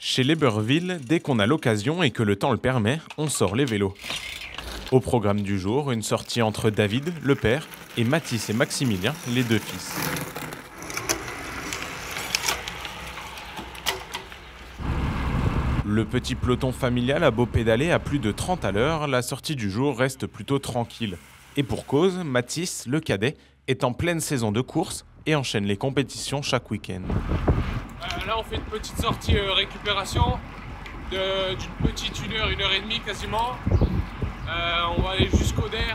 Chez Leberville, dès qu'on a l'occasion et que le temps le permet, on sort les vélos. Au programme du jour, une sortie entre David, le père, et Mathis et Maximilien, les deux fils. Le petit peloton familial a beau pédaler à plus de 30 à l'heure, la sortie du jour reste plutôt tranquille. Et pour cause, Mathis, le cadet, est en pleine saison de course et enchaîne les compétitions chaque week-end. Là, on fait une petite sortie récupération d'une petite 1 heure et demie quasiment. On va aller jusqu'au Der.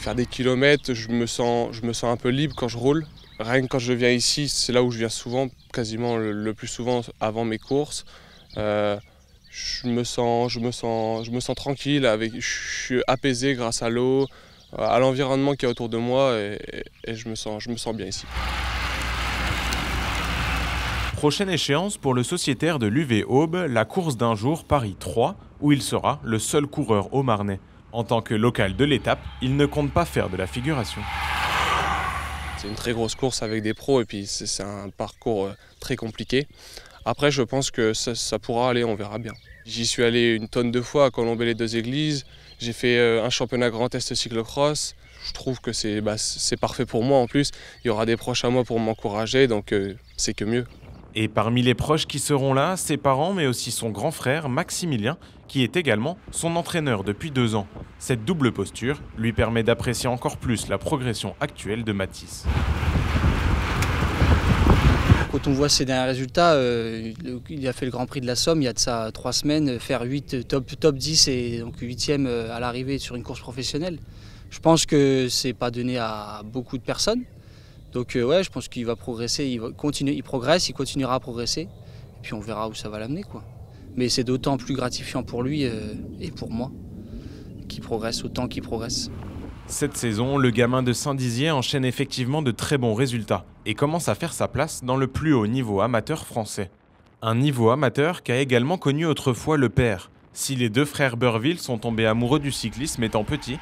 Faire des kilomètres, je me sens un peu libre quand je roule. Rien que quand je viens ici, c'est là où je viens souvent, quasiment le plus souvent avant mes courses. Je me sens tranquille, je suis apaisé grâce à l'eau, à l'environnement qui est autour de moi et je me sens bien ici. Prochaine échéance pour le sociétaire de l'UV Aube, la course d'un jour Paris 3, où il sera le seul coureur haut-marnais. En tant que local de l'étape, il ne compte pas faire de la figuration. C'est une très grosse course avec des pros et puis c'est un parcours très compliqué. Après, je pense que ça pourra aller, on verra bien. J'y suis allé une tonne de fois à Colombey-les-Deux-Églises. J'ai fait un championnat Grand Est cyclocross. Je trouve que c'est parfait pour moi en plus. Il y aura des proches à moi pour m'encourager, donc c'est que mieux. Et parmi les proches qui seront là, ses parents, mais aussi son grand frère, Maximilien, qui est également son entraîneur depuis 2 ans. Cette double posture lui permet d'apprécier encore plus la progression actuelle de Mathis. Quand on voit ses derniers résultats, il a fait le Grand Prix de la Somme il y a de ça 3 semaines, faire 8 top 10 et donc 8e à l'arrivée sur une course professionnelle. Je pense que c'est pas donné à beaucoup de personnes. Donc ouais, je pense qu'il va progresser, il progresse, il continuera à progresser. Et puis on verra où ça va l'amener, quoi. Mais c'est d'autant plus gratifiant pour lui et pour moi qu'il progresse autant qu'il progresse. Cette saison, le gamin de Saint-Dizier enchaîne effectivement de très bons résultats et commence à faire sa place dans le plus haut niveau amateur français. Un niveau amateur qu'a également connu autrefois le père. Si les deux frères Beurville sont tombés amoureux du cyclisme étant petits,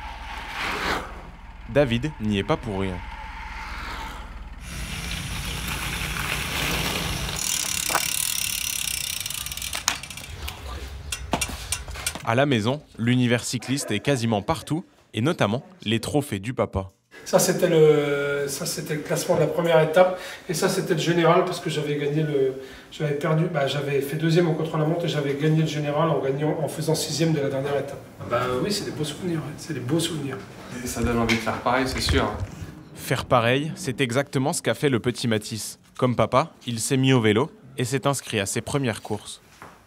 David n'y est pas pour rien. À la maison, l'univers cycliste est quasiment partout, et notamment les trophées du papa. Ça c'était le classement de la première étape, et ça c'était le général parce que j'avais gagné j'avais fait 2e au contre-la-montre et j'avais gagné le général en faisant 6e de la dernière étape. Oui, c'est des beaux souvenirs, c'est des beaux souvenirs. Et ça donne envie de faire pareil, c'est sûr. Faire pareil, c'est exactement ce qu'a fait le petit Mathis. Comme papa, il s'est mis au vélo et s'est inscrit à ses premières courses.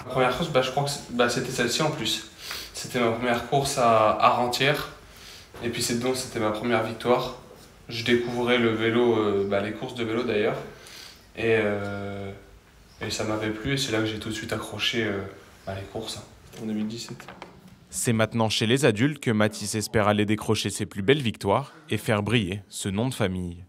La première course, je crois que c'était celle-ci en plus. C'était ma première course à Rentières. Et puis c'était ma première victoire. Je découvrais le vélo, les courses de vélo d'ailleurs. Et ça m'avait plu et c'est là que j'ai tout de suite accroché les courses en 2017. C'est maintenant chez les adultes que Mathis espère aller décrocher ses plus belles victoires et faire briller ce nom de famille.